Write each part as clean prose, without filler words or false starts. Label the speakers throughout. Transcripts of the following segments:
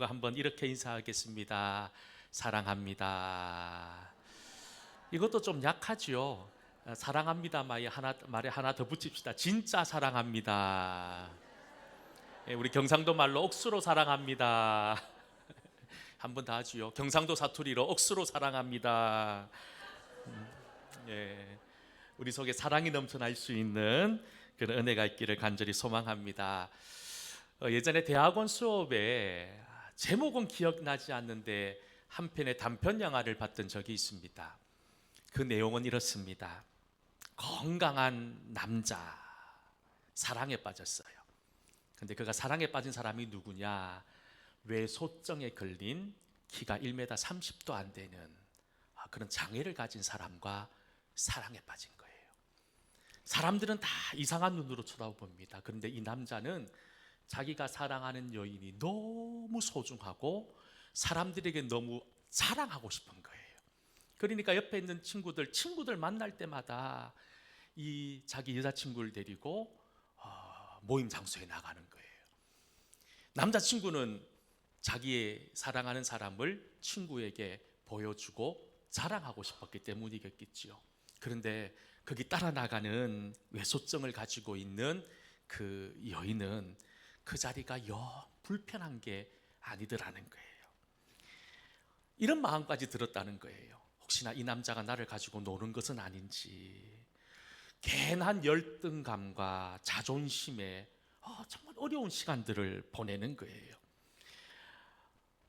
Speaker 1: 한번 이렇게 인사하겠습니다. 사랑합니다. 이것도 좀 약하지요. 사랑합니다 말에 하나 더 붙입시다. 진짜 사랑합니다. 우리 경상도 말로 억수로 사랑합니다. 한번 더 하지요. 경상도 사투리로 억수로 사랑합니다. 예, 우리 속에 사랑이 넘쳐날 수 있는 그런 은혜가 있기를 간절히 소망합니다. 예전에 대학원 수업에 제목은 기억나지 않는데 한 편의 단편 영화를 봤던 적이 있습니다. 그 내용은 이렇습니다. 건강한 남자 사랑에 빠졌어요. 근데 그가 사랑에 빠진 사람이 누구냐? 뇌소증에 걸린 키가 1m 30도 안 되는 그런 장애를 가진 사람과 사랑에 빠진 거예요. 사람들은 다 이상한 눈으로 쳐다봅니다. 그런데 이 남자는 자기가 사랑하는 여인이 너무 소중하고 사람들에게 너무 자랑하고 싶은 거예요. 그러니까 옆에 있는 친구들 만날 때마다 이 자기 여자친구를 데리고 모임 장소에 나가는 거예요. 남자친구는 자기의 사랑하는 사람을 친구에게 보여주고 자랑하고 싶었기 때문이겠지요. 그런데 거기 따라 나가는 외소증을 가지고 있는 그 여인은 그 자리가 불편한 게 아니더라는 거예요. 이런 마음까지 들었다는 거예요. 혹시나 이 남자가 나를 가지고 노는 것은 아닌지, 괜한 열등감과 자존심에 정말 어려운 시간들을 보내는 거예요.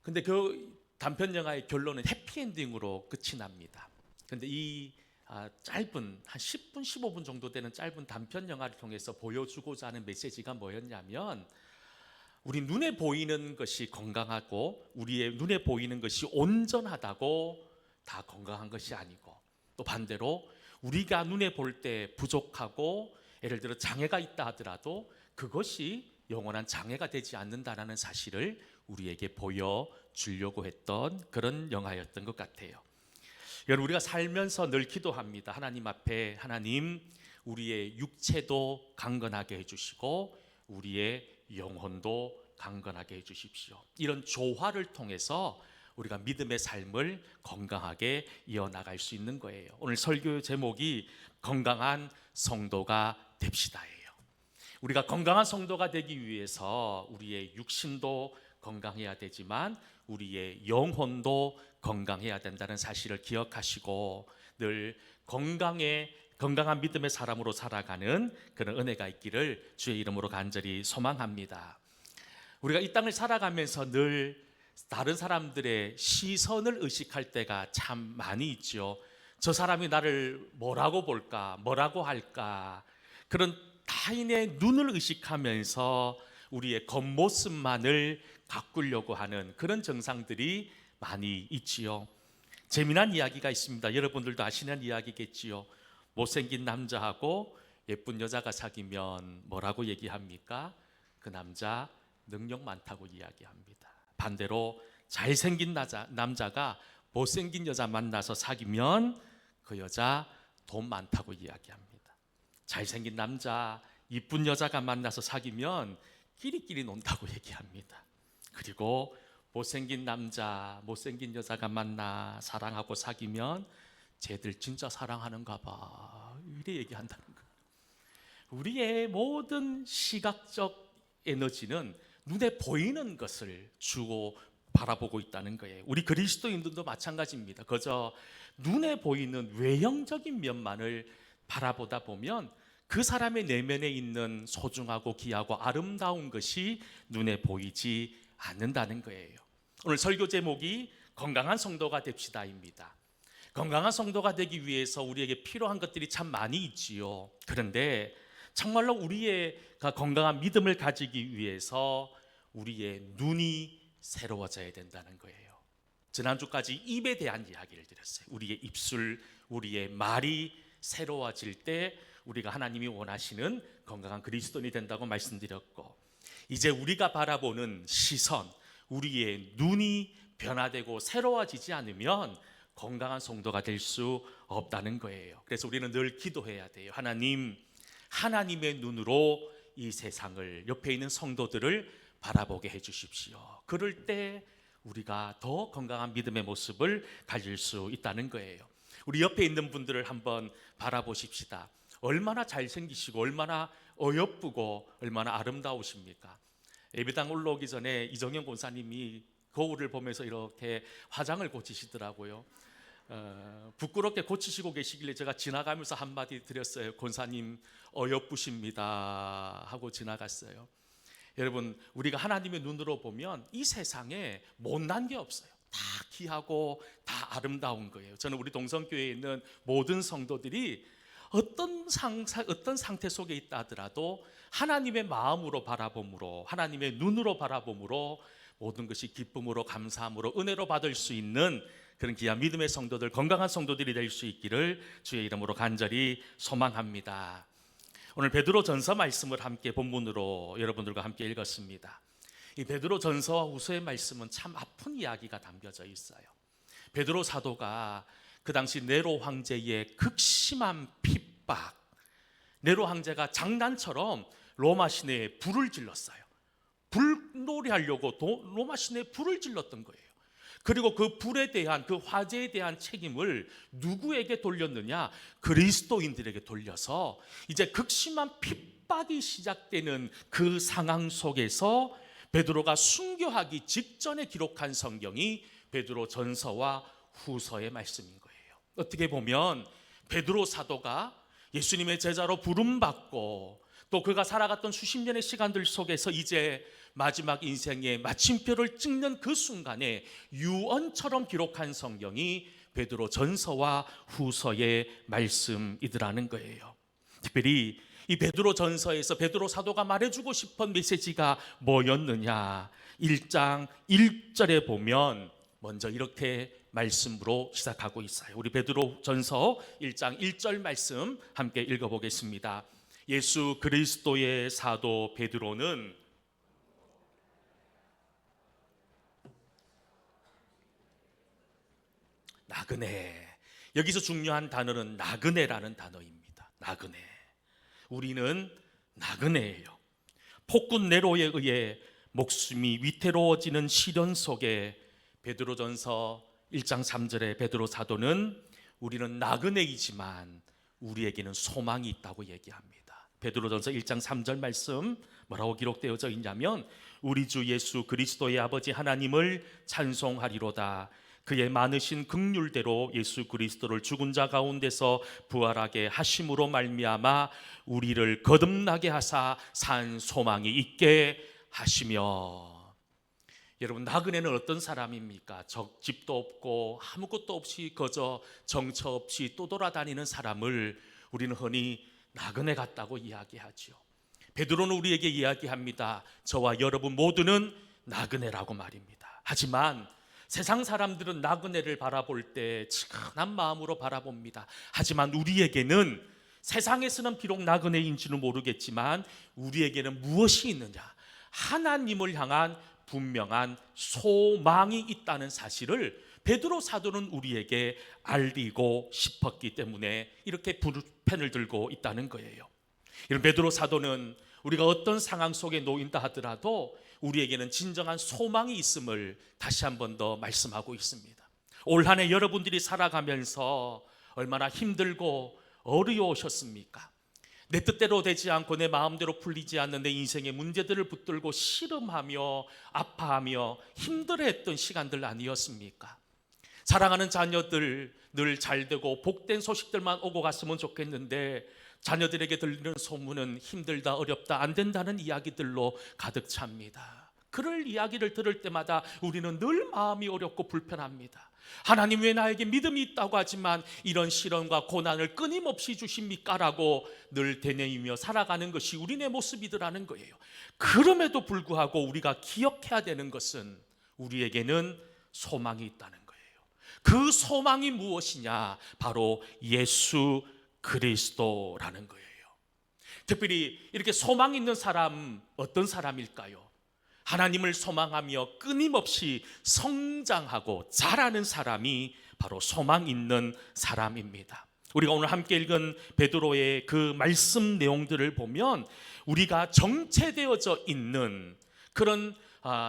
Speaker 1: 근데 그 단편 영화의 결론은 해피엔딩으로 끝이 납니다. 근데 이 짧은 한 10분, 15분 정도 되는 짧은 단편 영화를 통해서 보여주고자 하는 메시지가 뭐였냐면, 우리 눈에 보이는 것이 건강하고 우리의 눈에 보이는 것이 온전하다고 다 건강한 것이 아니고, 또 반대로 우리가 눈에 볼 때 부족하고 예를 들어 장애가 있다 하더라도 그것이 영원한 장애가 되지 않는다는 사실을 우리에게 보여주려고 했던 그런 영화였던 것 같아요. 여러분, 우리가 살면서 늘 기도합니다. 하나님 앞에, 하나님, 우리의 육체도 강건하게 해주시고 우리의 영혼도 강건하게 해주십시오. 이런 조화를 통해서 우리가 믿음의 삶을 건강하게 이어나갈 수 있는 거예요. 오늘 설교 제목이 건강한 성도가 됩시다예요. 우리가 건강한 성도가 되기 위해서 우리의 육신도 건강해야 되지만 우리의 영혼도 건강해야 된다는 사실을 기억하시고 늘 건강한 믿음의 사람으로 살아가는 그런 은혜가 있기를 주의 이름으로 간절히 소망합니다. 우리가 이 땅을 살아가면서 늘 다른 사람들의 시선을 의식할 때가 참 많이 있죠. 저 사람이 나를 뭐라고 볼까, 뭐라고 할까, 그런 타인의 눈을 의식하면서 우리의 겉모습만을 가꾸려고 하는 그런 정상들이 많이 있지요. 재미난 이야기가 있습니다. 여러분들도 아시는 이야기겠지요. 못생긴 남자하고 예쁜 여자가 사귀면 뭐라고 얘기합니까? 그 남자 능력 많다고 이야기합니다. 반대로 잘생긴 남자가 못생긴 여자 만나서 사귀면 그 여자 돈 많다고 이야기합니다. 잘생긴 남자, 이쁜 여자가 만나서 사귀면 끼리끼리 논다고 얘기합니다. 그리고 못생긴 남자, 못생긴 여자가 만나 사랑하고 사귀면 쟤들 진짜 사랑하는가 봐, 이래 얘기한다는 거예요. 우리의 모든 시각적 에너지는 눈에 보이는 것을 주고 바라보고 있다는 거예요. 우리 그리스도인들도 마찬가지입니다. 그저 눈에 보이는 외형적인 면만을 바라보다 보면 그 사람의 내면에 있는 소중하고 귀하고 아름다운 것이 눈에 보이지 않는다는 거예요. 오늘 설교 제목이 건강한 성도가 됩시다입니다. 건강한 성도가 되기 위해서 우리에게 필요한 것들이 참 많이 있지요. 그런데 정말로 우리의 건강한 믿음을 가지기 위해서 우리의 눈이 새로워져야 된다는 거예요. 지난주까지 입에 대한 이야기를 드렸어요. 우리의 입술, 우리의 말이 새로워질 때 우리가 하나님이 원하시는 건강한 그리스도인이 된다고 말씀드렸고, 이제 우리가 바라보는 시선, 우리의 눈이 변화되고 새로워지지 않으면 건강한 성도가 될 수 없다는 거예요. 그래서 우리는 늘 기도해야 돼요. 하나님, 하나님의 눈으로 이 세상을, 옆에 있는 성도들을 바라보게 해주십시오. 그럴 때 우리가 더 건강한 믿음의 모습을 가질 수 있다는 거예요. 우리 옆에 있는 분들을 한번 바라보십시다. 얼마나 잘생기시고 얼마나 어여쁘고 얼마나 아름다우십니까? 예배당 올라오기 전에 이정현 권사님이 거울을 보면서 이렇게 화장을 고치시더라고요. 부끄럽게 고치시고 계시길래 제가 지나가면서 한마디 드렸어요. 권사님 어여쁘십니다 하고 지나갔어요. 여러분, 우리가 하나님의 눈으로 보면 이 세상에 못난 게 없어요. 다 귀하고 다 아름다운 거예요. 저는 우리 동성교회에 있는 모든 성도들이 어떤 상태 속에 있다 하더라도 하나님의 마음으로 바라봄으로, 하나님의 눈으로 바라봄으로 모든 것이 기쁨으로, 감사함으로, 은혜로 받을 수 있는 그런 귀한 믿음의 성도들, 건강한 성도들이 될 수 있기를 주의 이름으로 간절히 소망합니다. 오늘 베드로 전서 말씀을 함께 본문으로 여러분들과 함께 읽었습니다. 이 베드로 전서와 후서의 말씀은 참 아픈 이야기가 담겨져 있어요. 베드로 사도가 그 당시 네로 황제의 극심한 핍박, 네로 황제가 장난처럼 로마 시내에 불을 질렀어요. 불놀이 하려고 로마 시내에 불을 질렀던 거예요. 그리고 그 불에 대한, 그 화재에 대한 책임을 누구에게 돌렸느냐? 그리스도인들에게 돌려서 이제 극심한 핍박이 시작되는 그 상황 속에서 베드로가 순교하기 직전에 기록한 성경이 베드로 전서와 후서의 말씀인 거예요. 어떻게 보면 베드로 사도가 예수님의 제자로 부름받고 또 그가 살아갔던 수십 년의 시간들 속에서 이제 마지막 인생의 마침표를 찍는 그 순간에 유언처럼 기록한 성경이 베드로 전서와 후서의 말씀이더라는 거예요. 특별히 이 베드로 전서에서 베드로 사도가 말해주고 싶은 메시지가 뭐였느냐? 1장 1절에 보면 먼저 이렇게 말씀으로 시작하고 있어요. 우리 베드로 전서 1장 1절 말씀 함께 읽어보겠습니다. 예수 그리스도의 사도 베드로는 나그네. 여기서 중요한 단어는 나그네라는 단어입니다. 나그네. 우리는 나그네예요. 폭군 네로에 의해 목숨이 위태로워지는 시련 속에 베드로전서 1장 3절에 베드로 사도는 우리는 나그네이지만 우리에게는 소망이 있다고 얘기합니다. 베드로전서 1장 3절 말씀 뭐라고 기록되어져 있냐면 우리 주 예수 그리스도의 아버지 하나님을 찬송하리로다. 그의 많으신 긍휼대로 예수 그리스도를 죽은 자 가운데서 부활하게 하심으로 말미암아 우리를 거듭나게 하사 산 소망이 있게 하시며. 여러분, 나그네는 어떤 사람입니까? 집도 없고 아무것도 없이 거저 정처 없이 떠돌아다니는 사람을 우리는 흔히 나그네 같다고 이야기하죠. 베드로는 우리에게 이야기합니다. 저와 여러분 모두는 나그네라고 말입니다. 하지만 세상 사람들은 나그네를 바라볼 때 측은한 마음으로 바라봅니다. 하지만 우리에게는 세상에서는 비록 나그네인지는 모르겠지만 우리에게는 무엇이 있느냐? 하나님을 향한 분명한 소망이 있다는 사실을 베드로 사도는 우리에게 알리고 싶었기 때문에 이렇게 펜을 들고 있다는 거예요. 이런 베드로 사도는 우리가 어떤 상황 속에 놓인다 하더라도 우리에게는 진정한 소망이 있음을 다시 한 번 더 말씀하고 있습니다. 올 한 해 여러분들이 살아가면서 얼마나 힘들고 어려우셨습니까? 내 뜻대로 되지 않고 내 마음대로 풀리지 않는 내 인생의 문제들을 붙들고 씨름하며 아파하며 힘들어했던 시간들 아니었습니까? 사랑하는 자녀들 늘 잘되고 복된 소식들만 오고 갔으면 좋겠는데 자녀들에게 들리는 소문은 힘들다, 어렵다, 안 된다는 이야기들로 가득 찹니다. 그럴 이야기를 들을 때마다 우리는 늘 마음이 어렵고 불편합니다. 하나님 왜 나에게 믿음이 있다고 하지만 이런 시련과 고난을 끊임없이 주십니까? 라고 늘 되뇌이며 살아가는 것이 우리네 모습이더라는 거예요. 그럼에도 불구하고 우리가 기억해야 되는 것은 우리에게는 소망이 있다는 거예요. 그 소망이 무엇이냐? 바로 예수 그리스도라는 거예요. 특별히 이렇게 소망 있는 사람 어떤 사람일까요? 하나님을 소망하며 끊임없이 성장하고 자라는 사람이 바로 소망 있는 사람입니다. 우리가 오늘 함께 읽은 베드로의 그 말씀 내용들을 보면 우리가 정체되어져 있는 그런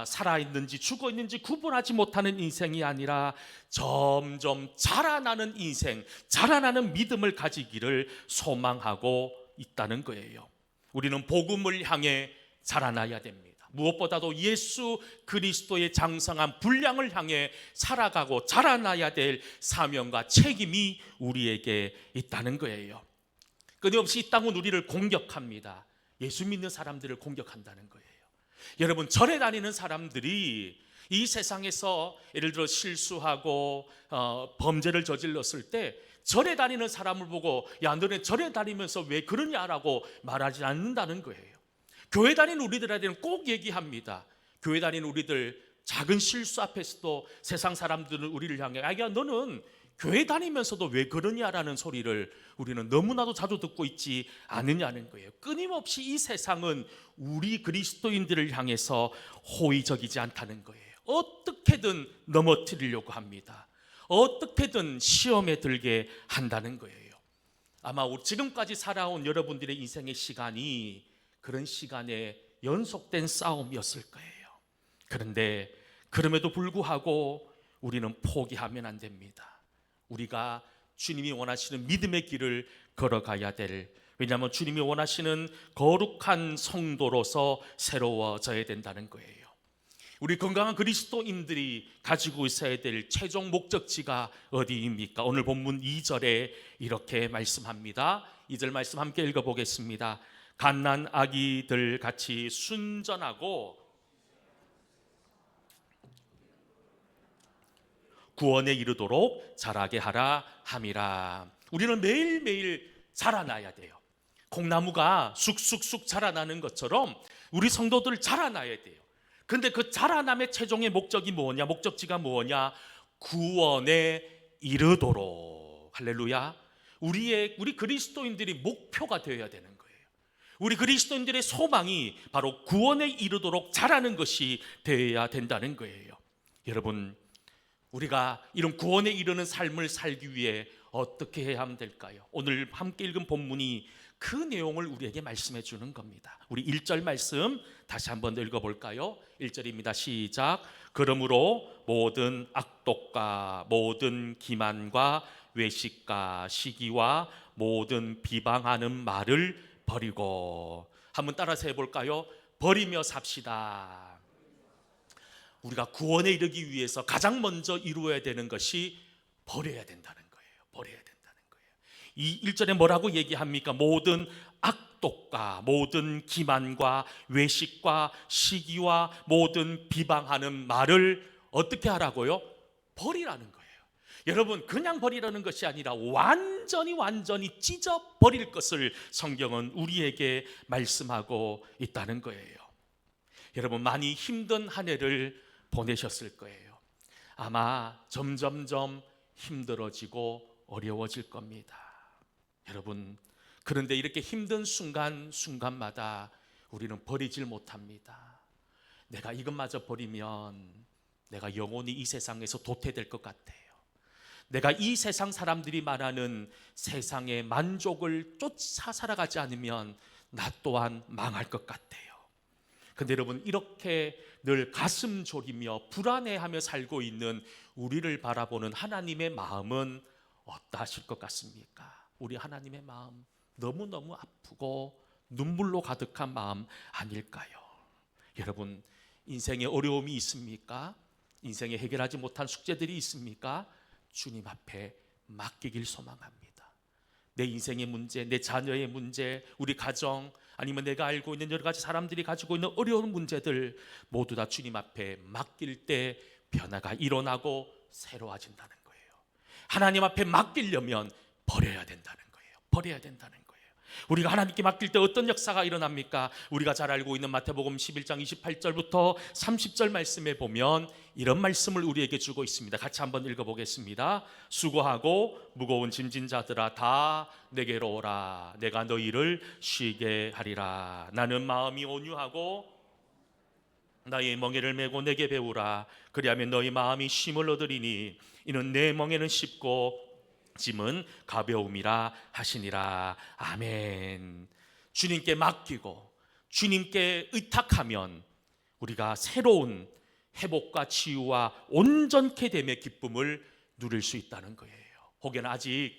Speaker 1: 살아있는지 죽어있는지 구분하지 못하는 인생이 아니라 점점 자라나는 인생, 자라나는 믿음을 가지기를 소망하고 있다는 거예요. 우리는 복음을 향해 자라나야 됩니다. 무엇보다도 예수 그리스도의 장성한 분량을 향해 살아가고 자라나야 될 사명과 책임이 우리에게 있다는 거예요. 끊임없이 이 땅은 우리를 공격합니다. 예수 믿는 사람들을 공격한다는 거예요. 여러분, 절에 다니는 사람들이 이 세상에서 예를 들어 실수하고 범죄를 저질렀을 때 절에 다니는 사람을 보고 야, 너네 절에 다니면서 왜 그러냐라고 말하지 않는다는 거예요. 교회 다니는 우리들한테는 꼭 얘기합니다. 교회 다니는 우리들 작은 실수 앞에서도 세상 사람들은 우리를 향해 야, 너는 교회 다니면서도 왜 그러냐라는 소리를 우리는 너무나도 자주 듣고 있지 않느냐는 거예요. 끊임없이 이 세상은 우리 그리스도인들을 향해서 호의적이지 않다는 거예요. 어떻게든 넘어뜨리려고 합니다. 어떻게든 시험에 들게 한다는 거예요. 아마 지금까지 살아온 여러분들의 인생의 시간이 그런 시간에 연속된 싸움이었을 거예요. 그런데 그럼에도 불구하고 우리는 포기하면 안 됩니다. 우리가 주님이 원하시는 믿음의 길을 걸어가야 될, 왜냐하면 주님이 원하시는 거룩한 성도로서 새로워져야 된다는 거예요. 우리 건강한 그리스도인들이 가지고 있어야 될 최종 목적지가 어디입니까? 오늘 본문 2절에 이렇게 말씀합니다. 2절 말씀 함께 읽어보겠습니다. 갓난 아기들 같이 순전하고 구원에 이르도록 자라게 하라 함이라. 우리는 매일매일 자라나야 돼요. 콩나무가 쑥쑥쑥 자라나는 것처럼 우리 성도들 자라나야 돼요. 근데 그 자라남의 최종의 목적이 뭐냐? 목적지가 뭐냐? 구원에 이르도록. 할렐루야. 우리 그리스도인들이 목표가 되어야 되는 거예요. 우리 그리스도인들의 소망이 바로 구원에 이르도록 자라는 것이 되어야 된다는 거예요. 여러분, 우리가 이런 구원에 이르는 삶을 살기 위해 어떻게 해야 하면 될까요? 오늘 함께 읽은 본문이 그 내용을 우리에게 말씀해 주는 겁니다. 우리 1절 말씀 다시 한번 읽어볼까요? 1절입니다. 시작. 그러므로 모든 악독과 모든 기만과 외식과 시기와 모든 비방하는 말을 버리고. 한번 따라서 해볼까요? 버리며 삽시다. 우리가 구원에 이르기 위해서 가장 먼저 이루어야 되는 것이 버려야 된다는 거예요. 버려야 된다는 거예요. 이 1절에 뭐라고 얘기합니까? 모든 악독과 모든 기만과 외식과 시기와 모든 비방하는 말을 어떻게 하라고요? 버리라는 거예요. 여러분, 그냥 버리라는 것이 아니라 완전히 찢어 버릴 것을 성경은 우리에게 말씀하고 있다는 거예요. 여러분, 많이 힘든 한 해를 보내셨을 거예요. 아마 점점점 힘들어지고 어려워질 겁니다. 여러분, 그런데 이렇게 힘든 순간마다 우리는 버리질 못합니다. 내가 이것마저 버리면 내가 영원히 이 세상에서 도태될 것 같아요. 내가 이 세상 사람들이 말하는 세상의 만족을 쫓아 살아가지 않으면 나 또한 망할 것 같아요. 근데 여러분, 이렇게 늘 가슴 졸이며 불안해하며 살고 있는 우리를 바라보는 하나님의 마음은 어떠하실 것 같습니까? 우리 하나님의 마음 너무너무 아프고 눈물로 가득한 마음 아닐까요? 여러분, 인생에 어려움이 있습니까? 인생에 해결하지 못한 숙제들이 있습니까? 주님 앞에 맡기길 소망합니다. 내 인생의 문제, 내 자녀의 문제, 우리 가정, 아니면 내가 알고 있는 여러 가지 사람들이 가지고 있는 어려운 문제들 모두 다 주님 앞에 맡길 때 변화가 일어나고 새로워진다는 거예요. 하나님 앞에 맡기려면 버려야 된다는 거예요. 버려야 된다는 거예요. 우리가 하나님께 맡길 때 어떤 역사가 일어납니까? 우리가 잘 알고 있는 마태복음 11장 28절부터 30절 말씀에 보면 이런 말씀을 우리에게 주고 있습니다. 같이 한번 읽어보겠습니다. 수고하고 무거운 짐진 자들아 다 내게로 오라. 내가 너희를 쉬게 하리라. 나는 마음이 온유하고 나의 멍에를 메고 내게 배우라. 그리하면 너희 마음이 쉼을 얻으리니 이는 내 멍에는 쉽고 짐은 가벼움이라 하시니라. 아멘. 주님께 맡기고 주님께 의탁하면 우리가 새로운 회복과 치유와 온전케 됨의 기쁨을 누릴 수 있다는 거예요. 혹은 아직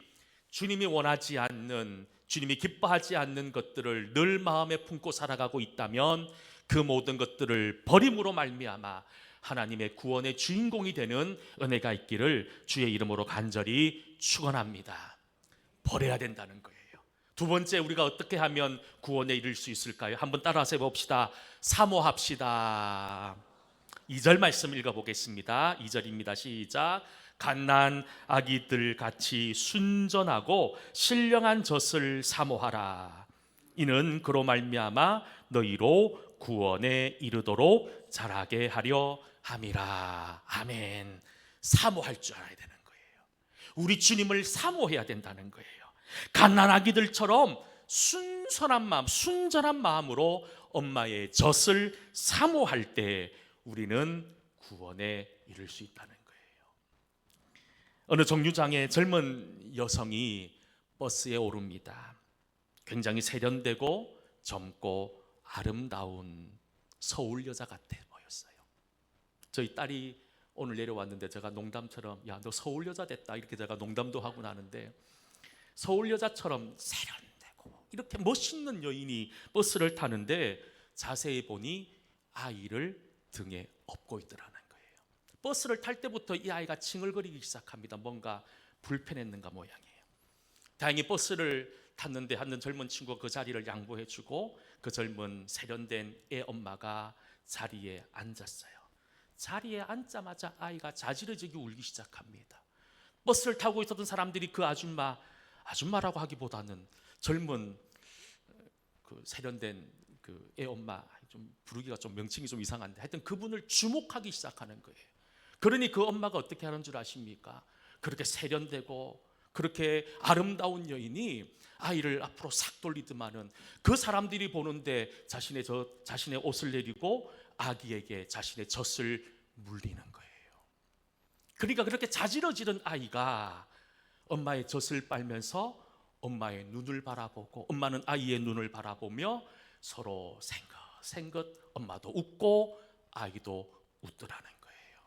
Speaker 1: 주님이 원하지 않는, 주님이 기뻐하지 않는 것들을 늘 마음에 품고 살아가고 있다면 그 모든 것들을 버림으로 말미암아 하나님의 구원의 주인공이 되는 은혜가 있기를 주의 이름으로 간절히 축원합니다. 버려야 된다는 거예요. 두 번째, 우리가 어떻게 하면 구원에 이를 수 있을까요? 한번 따라서 해봅시다. 사모합시다. 2절 말씀 읽어보겠습니다. 2절입니다. 시작. 갓난 아기들 같이 순전하고 신령한 젖을 사모하라. 이는 그로 말미암아 너희로 구원에 이르도록 자라게 하려 함이라. 아멘. 사모할 줄 알아야 되는 거예요. 우리 주님을 사모해야 된다는 거예요. 갓난 아기들처럼 순선한 마음, 순전한 마음으로 엄마의 젖을 사모할 때 우리는 구원에 이를 수 있다는 거예요. 어느 정류장에 젊은 여성이 버스에 오릅니다. 굉장히 세련되고 젊고 아름다운 서울 여자 같아 보였어요. 저희 딸이 오늘 내려왔는데 제가 농담처럼 야, 너 서울 여자 됐다 이렇게 제가 농담도 하고 나는데, 서울 여자처럼 세련되고 이렇게 멋있는 여인이 버스를 타는데 자세히 보니 아이를 등에 업고 있더라는 거예요. 버스를 탈 때부터 이 아이가 칭얼거리기 시작합니다. 뭔가 불편했는가 모양이에요. 다행히 버스를 탔는데 한 젊은 친구가 그 자리를 양보해주고 그 젊은 세련된 애 엄마가 자리에 앉았어요. 자리에 앉자마자 아이가 자지러지게 울기 시작합니다. 버스를 타고 있었던 사람들이 그 아줌마라고 하기보다는 젊은 그 세련된 그 애 엄마, 좀 부르기가 좀 명칭이 좀 이상한데 하여튼 그분을 주목하기 시작하는 거예요. 그러니 그 엄마가 어떻게 하는 줄 아십니까? 그렇게 세련되고 그렇게 아름다운 여인이 아이를 앞으로 싹 돌리더만은 그 사람들이 보는데 자신의 옷을 내리고 아기에게 자신의 젖을 물리는 거예요. 그러니까 그렇게 자지러지던 아이가 엄마의 젖을 빨면서 엄마의 눈을 바라보고 엄마는 아이의 눈을 바라보며 서로 생긋생긋 엄마도 웃고 아이도 웃더라는 거예요.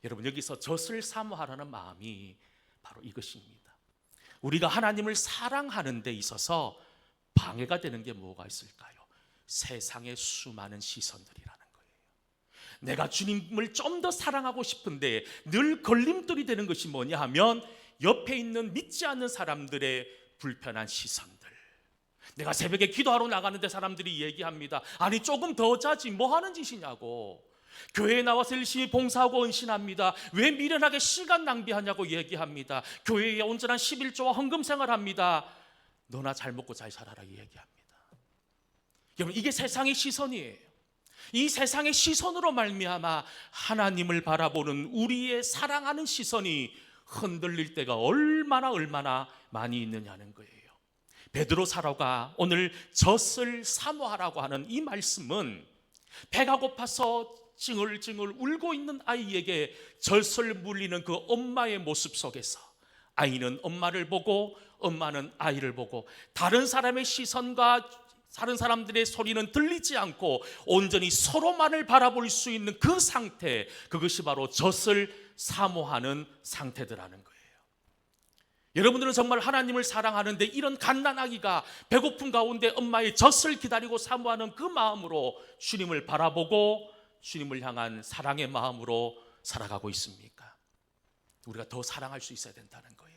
Speaker 1: 여러분, 여기서 젖을 사모하라는 마음이 바로 이것입니다. 우리가 하나님을 사랑하는 데 있어서 방해가 되는 게 뭐가 있을까요? 세상의 수많은 시선들이라는 거예요. 내가 주님을 좀 더 사랑하고 싶은데 늘 걸림돌이 되는 것이 뭐냐 하면 옆에 있는 믿지 않는 사람들의 불편한 시선들. 내가 새벽에 기도하러 나가는데 사람들이 얘기합니다. 아니 조금 더 자지 뭐 하는 짓이냐고. 교회에 나와서 열심히 봉사하고 헌신합니다. 왜 미련하게 시간 낭비하냐고 얘기합니다. 교회에 온전한 11조와 헌금 생활합니다. 너나 잘 먹고 잘 살아라 얘기합니다. 여러분, 이게 세상의 시선이에요. 이 세상의 시선으로 말미암아 하나님을 바라보는 우리의 사랑하는 시선이 흔들릴 때가 얼마나 많이 있느냐는 거예요. 베드로 사도가 오늘 젖을 사모하라고 하는 이 말씀은 배가 고파서 징얼징얼 울고 있는 아이에게 젖을 물리는 그 엄마의 모습 속에서 아이는 엄마를 보고 엄마는 아이를 보고 다른 사람의 시선과 다른 사람들의 소리는 들리지 않고 온전히 서로만을 바라볼 수 있는 그 상태, 그것이 바로 젖을 사모하는 상태더라는 거예요. 여러분들은 정말 하나님을 사랑하는데 이런 갓난아기가 배고픈 가운데 엄마의 젖을 기다리고 사모하는 그 마음으로 주님을 바라보고 주님을 향한 사랑의 마음으로 살아가고 있습니까? 우리가 더 사랑할 수 있어야 된다는 거예요.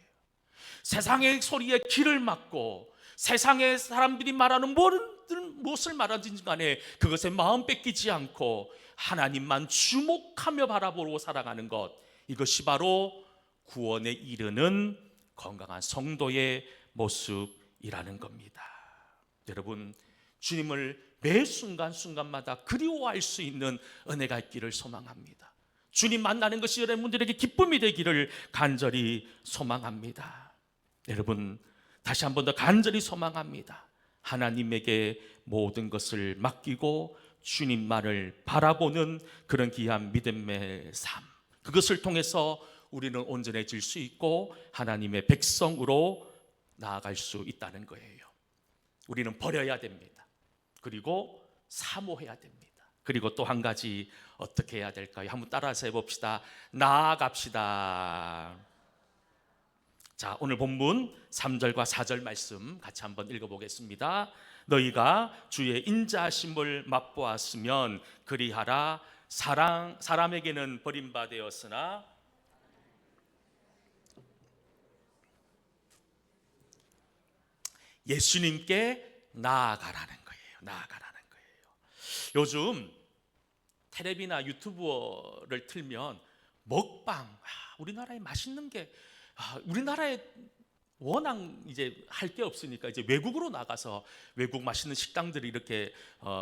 Speaker 1: 세상의 소리에 귀를 막고 세상의 사람들이 말하는 무엇을 말하든지 간에 그것에 마음 뺏기지 않고 하나님만 주목하며 바라보고 살아가는 것, 이것이 바로 구원에 이르는 건강한 성도의 모습이라는 겁니다. 여러분, 주님을 매 순간순간마다 그리워할 수 있는 은혜가 있기를 소망합니다. 주님 만나는 것이 여러분들에게 기쁨이 되기를 간절히 소망합니다. 여러분, 다시 한 번 더 간절히 소망합니다. 하나님에게 모든 것을 맡기고 주님만을 바라보는 그런 귀한 믿음의 삶, 그것을 통해서 우리는 온전해질 수 있고 하나님의 백성으로 나아갈 수 있다는 거예요. 우리는 버려야 됩니다. 그리고 사모해야 됩니다. 그리고 또 한 가지 어떻게 해야 될까요? 한번 따라서 해봅시다. 나아갑시다. 자, 오늘 본문 3절과 4절 말씀 같이 한번 읽어보겠습니다. 너희가 주의 인자하심을 맛보았으면 그리하라. 사람에게는 버림받았으나 예수님께 나아가라는 거예요. 나아가라는 거예요. 요즘 텔레비나 유튜브를 틀면 먹방, 우리나라에 맛있는 게 우리나라에 워낙 이제 할 게 없으니까 이제 외국으로 나가서 외국 맛있는 식당들을 이렇게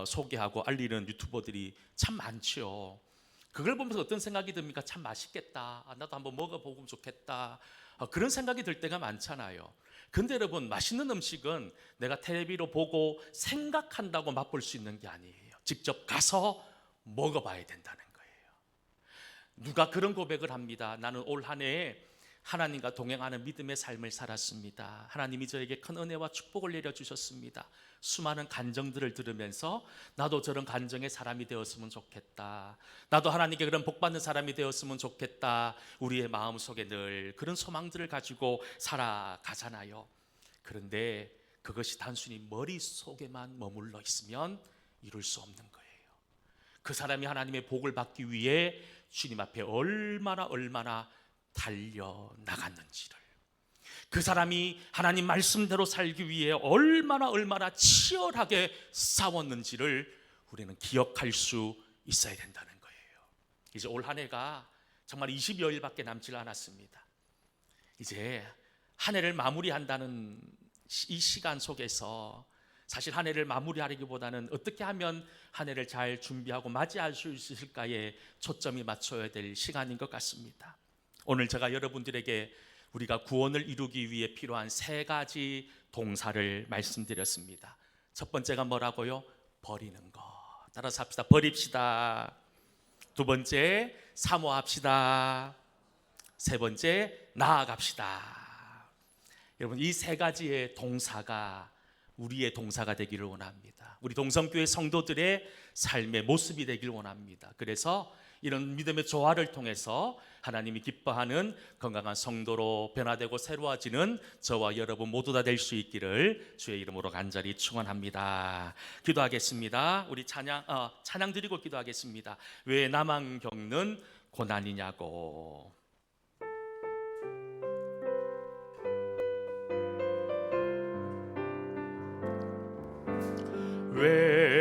Speaker 1: 소개하고 알리는 유튜버들이 참 많지요. 그걸 보면서 어떤 생각이 듭니까? 참 맛있겠다. 나도 한번 먹어보면 좋겠다. 그런 생각이 들 때가 많잖아요. 근데 여러분, 맛있는 음식은 내가 텔레비로 보고 생각한다고 맛볼 수 있는 게 아니에요. 직접 가서 먹어봐야 된다는 거예요. 누가 그런 고백을 합니다. 나는 올 한 해 하나님과 동행하는 믿음의 삶을 살았습니다. 하나님이 저에게 큰 은혜와 축복을 내려주셨습니다. 수많은 간증들을 들으면서 나도 저런 간증의 사람이 되었으면 좋겠다. 나도 하나님께 그런 복받는 사람이 되었으면 좋겠다. 우리의 마음속에 늘 그런 소망들을 가지고 살아가잖아요. 그런데 그것이 단순히 머릿속에만 머물러 있으면 이룰 수 없는 거예요. 그 사람이 하나님의 복을 받기 위해 주님 앞에 얼마나 달려나갔는지를, 그 사람이 하나님 말씀대로 살기 위해 얼마나 치열하게 싸웠는지를 우리는 기억할 수 있어야 된다는 거예요. 이제 올 한 해가 정말 20여일밖에 남지 않았습니다. 이제 한 해를 마무리한다는 이 시간 속에서 사실 한 해를 마무리하기보다는 어떻게 하면 한 해를 잘 준비하고 맞이할 수 있을까에 초점이 맞춰야 될 시간인 것 같습니다. 오늘 제가 여러분들에게 우리가 구원을 이루기 위해 필요한 3가지 동사를 말씀드렸습니다. 첫 번째가 뭐라고요? 버리는 것. 따라서 합시다. 버립시다. 두 번째, 사모합시다. 세 번째, 나아갑시다. 여러분, 이 3가지의 동사가 우리의 동사가 되기를 원합니다. 우리 동성교회 성도들의 삶의 모습이 되기를 원합니다. 그래서 이런 믿음의 조화를 통해서 하나님이 기뻐하는 건강한 성도로 변화되고 새로워지는 저와 여러분 모두 다 될 수 있기를 주의 이름으로 간절히 축원합니다. 기도하겠습니다. 우리 찬양 드리고 기도하겠습니다. 왜 나만 겪는 고난이냐고. 왜